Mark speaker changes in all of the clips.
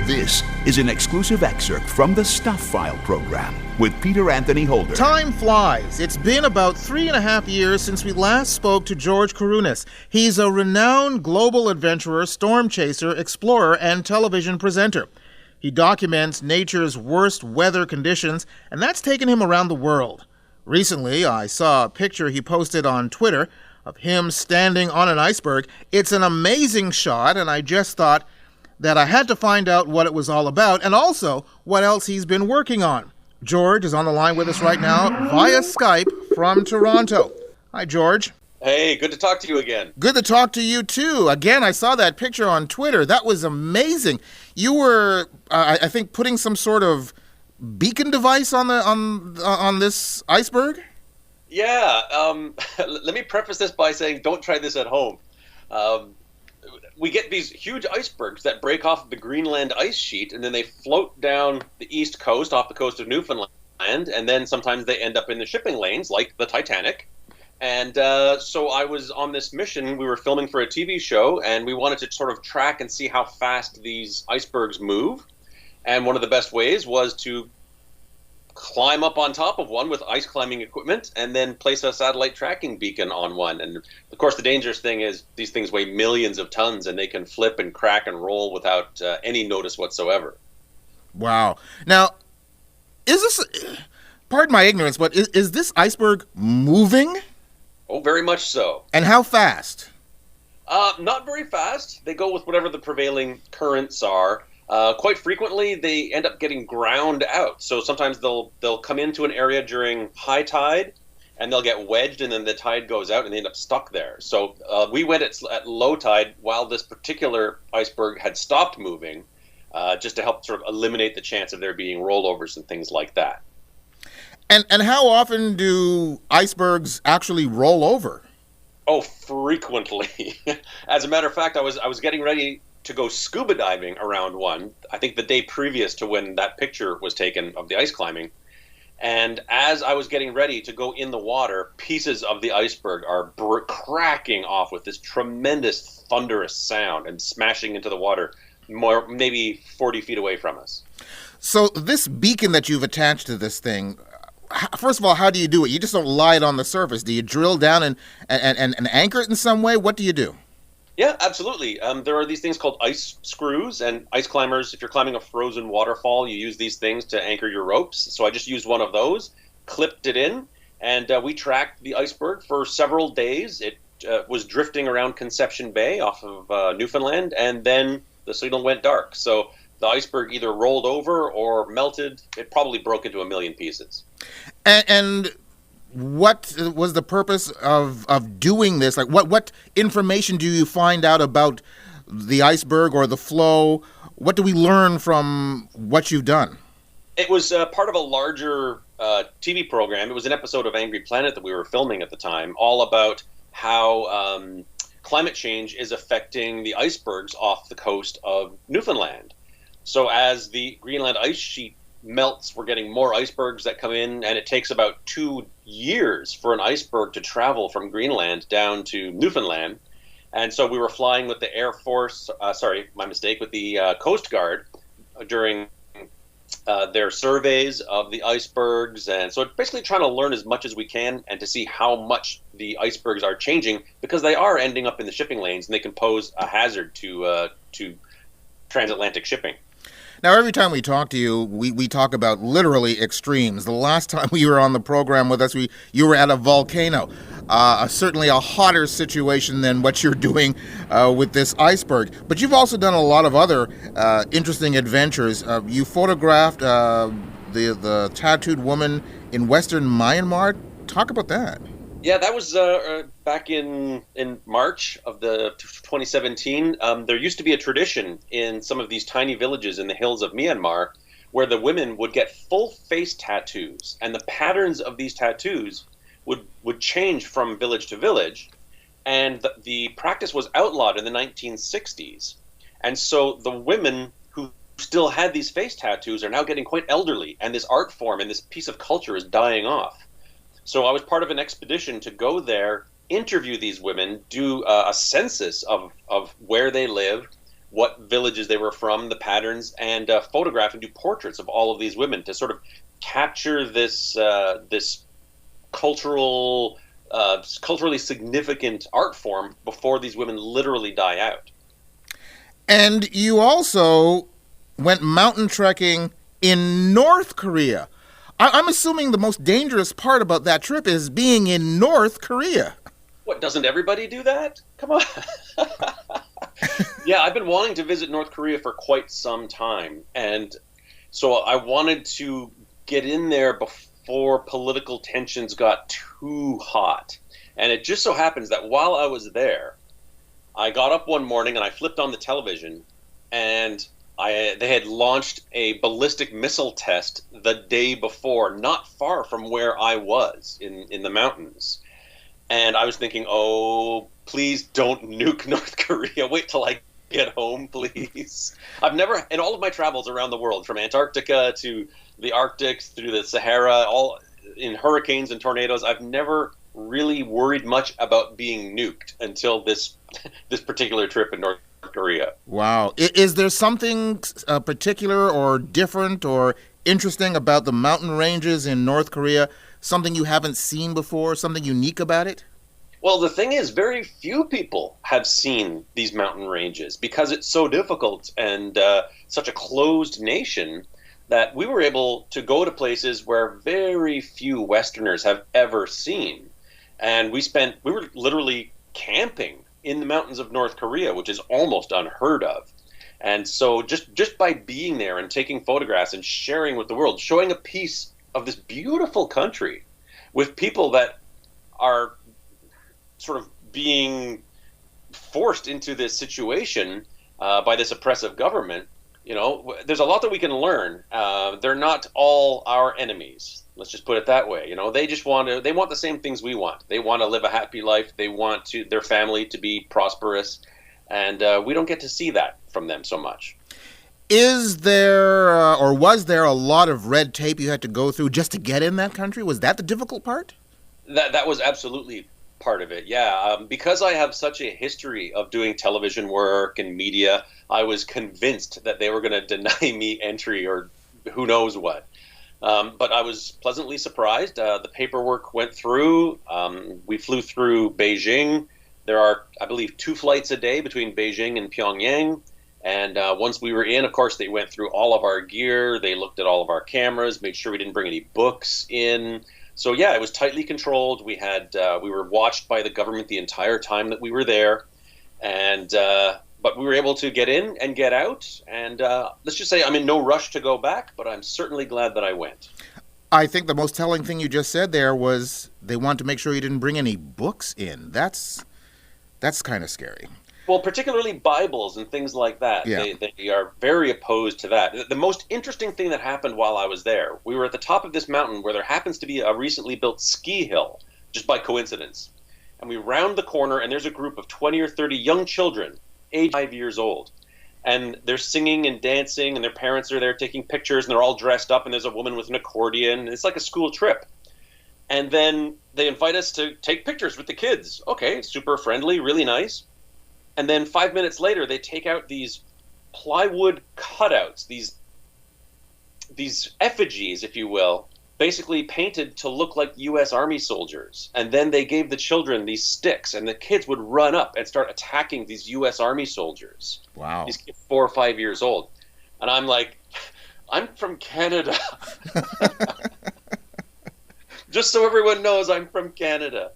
Speaker 1: This is an exclusive excerpt from the Stuph File Program with Peter Anthony Holder.
Speaker 2: Time flies. It's been about 3.5 years since we last spoke to George Kourounis. He's a renowned global adventurer, storm chaser, explorer, and television presenter. He documents nature's worst weather conditions, and that's taken him around the world. Recently, I saw a picture he posted on Twitter of him standing on an iceberg. It's an amazing shot, and I just thought that I had to find out what it was all about and also what else he's been working on. George is on the line with us right now via Skype from Toronto. Hi, George.
Speaker 3: Hey, good to talk to you again.
Speaker 2: Good to talk to you, too. Again, I saw that picture on Twitter. That was amazing. You were, I think, putting some sort of beacon device on this iceberg?
Speaker 3: Yeah. Let me preface this by saying don't try this at home. We get these huge icebergs that break off the Greenland ice sheet, and then they float down the east coast, off the coast of Newfoundland, and then sometimes they end up in the shipping lanes, like the Titanic. And so I was on this mission. We were filming for a TV show, and we wanted to sort of track and see how fast these icebergs move. And one of the best ways was to climb up on top of one with ice climbing equipment and then place a satellite tracking beacon on one. And of course, the dangerous thing is these things weigh millions of tons and they can flip and crack and roll without any notice whatsoever.
Speaker 2: Wow. Now, is this, pardon my ignorance, but is this iceberg moving?
Speaker 3: Oh, very much so.
Speaker 2: And how fast?
Speaker 3: Not very fast. They go with whatever the prevailing currents are. Quite frequently, they end up getting ground out. So sometimes they'll come into an area during high tide, and they'll get wedged, and then the tide goes out, and they end up stuck there. So we went at low tide while this particular iceberg had stopped moving, just to help sort of eliminate the chance of there being rollovers and things like that.
Speaker 2: And how often do icebergs actually roll over?
Speaker 3: Oh, frequently. As a matter of fact, I was getting ready to go scuba diving around one, I think the day previous to when that picture was taken of the ice climbing. And as I was getting ready to go in the water, pieces of the iceberg are cracking off with this tremendous thunderous sound and smashing into the water maybe 40 feet away from us.
Speaker 2: So this beacon that you've attached to this thing, first of all, how do you do it? You just don't lie it on the surface. Do you drill down and anchor it in some way? What do you do?
Speaker 3: Yeah, absolutely. There are these things called ice screws, and ice climbers, if you're climbing a frozen waterfall, you use these things to anchor your ropes. So I just used one of those, clipped it in, and we tracked the iceberg for several days. It was drifting around Conception Bay off of Newfoundland, and then the signal went dark. So the iceberg either rolled over or melted. It probably broke into a million pieces.
Speaker 2: And what was the purpose of doing this? Like, what information do you find out about the iceberg or the flow? What do we learn from what you've done?
Speaker 3: It was part of a larger TV program. It was an episode of Angry Planet that we were filming at the time, all about how climate change is affecting the icebergs off the coast of Newfoundland. So as the Greenland ice sheet melts, we're getting more icebergs that come in, and it takes about 2 years for an iceberg to travel from Greenland down to Newfoundland. And so we were flying with the Air Force, with the Coast Guard during their surveys of the icebergs. And so basically trying to learn as much as we can and to see how much the icebergs are changing, because they are ending up in the shipping lanes and they can pose a hazard to transatlantic shipping.
Speaker 2: Now, every time we talk to you, we talk about literally extremes. The last time you were on the program with us, you were at a volcano, certainly a hotter situation than what you're doing with this iceberg. But you've also done a lot of other interesting adventures. You photographed the tattooed woman in Western Myanmar. Talk about that.
Speaker 3: Yeah, that was back in March of the 2017. There used to be a tradition in some of these tiny villages in the hills of Myanmar where the women would get full face tattoos, and the patterns of these tattoos would change from village to village, and the practice was outlawed in the 1960s. And so the women who still had these face tattoos are now getting quite elderly, and this art form and this piece of culture is dying off. So I was part of an expedition to go there, interview these women, do a census of where they live, what villages they were from, the patterns, and photograph and do portraits of all of these women to sort of capture this culturally significant art form before these women literally die out.
Speaker 2: And you also went mountain trekking in North Korea. I'm assuming the most dangerous part about that trip is being in North Korea.
Speaker 3: What, doesn't everybody do that? Come on. Yeah, I've been wanting to visit North Korea for quite some time. And so I wanted to get in there before political tensions got too hot. And it just so happens that while I was there, I got up one morning and I flipped on the television, and they had launched a ballistic missile test the day before, not far from where I was in the mountains. And I was thinking, oh, please don't nuke North Korea. Wait till I get home, please. I've never, in all of my travels around the world, from Antarctica to the Arctic, through the Sahara, all in hurricanes and tornadoes, I've never really worried much about being nuked until this particular trip in North Korea.
Speaker 2: Wow. Is there something particular or different or interesting about the mountain ranges in North Korea? Something you haven't seen before? Something unique about it?
Speaker 3: Well, the thing is, very few people have seen these mountain ranges because it's so difficult and such a closed nation that we were able to go to places where very few Westerners have ever seen. And we were literally camping in the mountains of North Korea, which is almost unheard of. And so just by being there and taking photographs and sharing with the world, showing a piece of this beautiful country with people that are sort of being forced into this situation by this oppressive government, there's a lot that we can learn. They're not all our enemies. Let's just put it that way. They want the same things we want. They want to live a happy life. They want their family to be prosperous. And we don't get to see that from them so much.
Speaker 2: Is there or was there a lot of red tape you had to go through just to get in that country? Was that the difficult part?
Speaker 3: That was absolutely part of it, yeah. Because I have such a history of doing television work and media, I was convinced that they were going to deny me entry or who knows what. But I was pleasantly surprised. The paperwork went through. We flew through Beijing. There are, I believe, 2 flights a day between Beijing and Pyongyang. And once we were in, of course, they went through all of our gear. They looked at all of our cameras, made sure we didn't bring any books in. So, yeah, it was tightly controlled. We were watched by the government the entire time that we were there. And but we were able to get in and get out. And let's just say I'm in no rush to go back, but I'm certainly glad that I went.
Speaker 2: I think the most telling thing you just said there was they wanted to make sure you didn't bring any books in. That's kind of scary.
Speaker 3: Well, particularly Bibles and things like that.
Speaker 2: Yeah.
Speaker 3: They are very opposed to that. The most interesting thing that happened while I was there, we were at the top of this mountain where there happens to be a recently built ski hill, just by coincidence. And we round the corner, and there's a group of 20 or 30 young children, age 5 years old. And they're singing and dancing, and their parents are there taking pictures, and they're all dressed up, and there's a woman with an accordion. And it's like a school trip. And then they invite us to take pictures with the kids. Okay, super friendly, really nice. And then 5 minutes later, they take out these plywood cutouts, these effigies, if you will, basically painted to look like U.S. Army soldiers. And then they gave the children these sticks, and the kids would run up and start attacking these U.S. Army soldiers.
Speaker 2: Wow.
Speaker 3: These kids 4 or 5 years old. And I'm like, I'm from Canada. Just so everyone knows, I'm from Canada.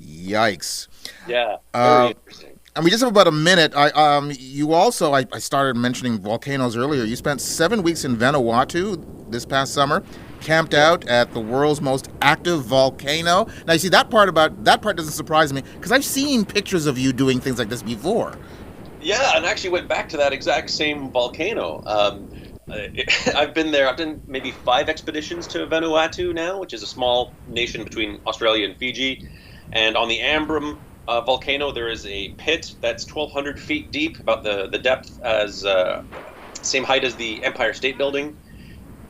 Speaker 2: Yikes.
Speaker 3: Yeah, very interesting.
Speaker 2: And we just have about a minute. I started mentioning volcanoes earlier. You spent 7 weeks in Vanuatu this past summer, camped out at the world's most active volcano. Now, you see, that part doesn't surprise me because I've seen pictures of you doing things like this before.
Speaker 3: Yeah, and actually went back to that exact same volcano. I've been there. I've done maybe 5 expeditions to Vanuatu now, which is a small nation between Australia and Fiji. And on the Ambrum volcano, there is a pit that's 1,200 feet deep, about the depth as same height as the Empire State Building.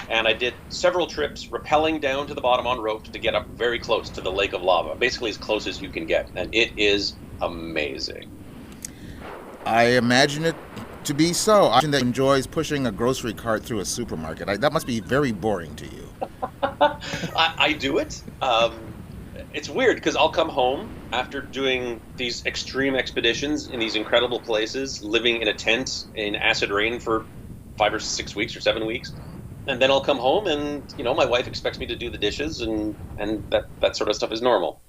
Speaker 3: And I did several trips rappelling down to the bottom on ropes to get up very close to the lake of lava, basically as close as you can get. And it is amazing.
Speaker 2: I imagine it To be so, I that enjoys pushing a grocery cart through a supermarket. That must be very boring to you.
Speaker 3: I do it. It's weird because I'll come home after doing these extreme expeditions in these incredible places, living in a tent in acid rain for 5 or 6 weeks or 7 weeks. And then I'll come home and, my wife expects me to do the dishes and that sort of stuff is normal.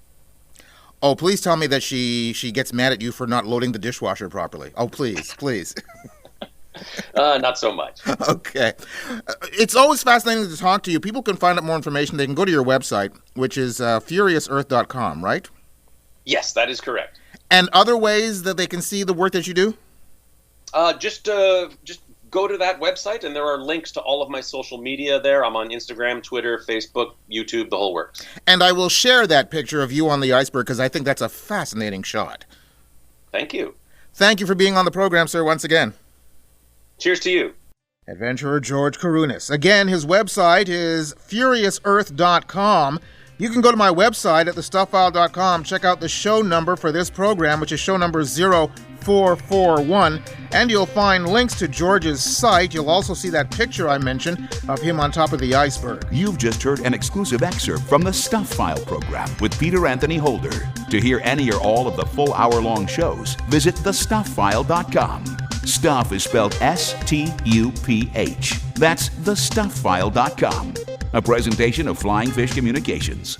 Speaker 2: Oh, please tell me that she gets mad at you for not loading the dishwasher properly. Oh, please.
Speaker 3: Not so much.
Speaker 2: Okay. It's always fascinating to talk to you. People can find out more information. They can go to your website, which is furiousearth.com, right?
Speaker 3: Yes, that is correct.
Speaker 2: And other ways that they can see the work that you do?
Speaker 3: Just go to that website, and there are links to all of my social media there. I'm on Instagram, Twitter, Facebook, YouTube, the whole works.
Speaker 2: And I will share that picture of you on the iceberg because I think that's a fascinating shot.
Speaker 3: Thank you.
Speaker 2: Thank you for being on the program, sir, once again.
Speaker 3: Cheers to you.
Speaker 2: Adventurer George Kourounis. Again, his website is furiousearth.com. You can go to my website at thestuffile.com, check out the show number for this program, which is show number 0441, and you'll find links to George's site. You'll also see that picture I mentioned of him on top of the iceberg.
Speaker 1: You've just heard an exclusive excerpt from the Stuph File Program with Peter Anthony Holder. To hear any or all of the full hour-long shows, visit thestuffile.com. Stuff is spelled S-T-U-P-H. That's thestuffile.com. A presentation of Flying Fish Communications.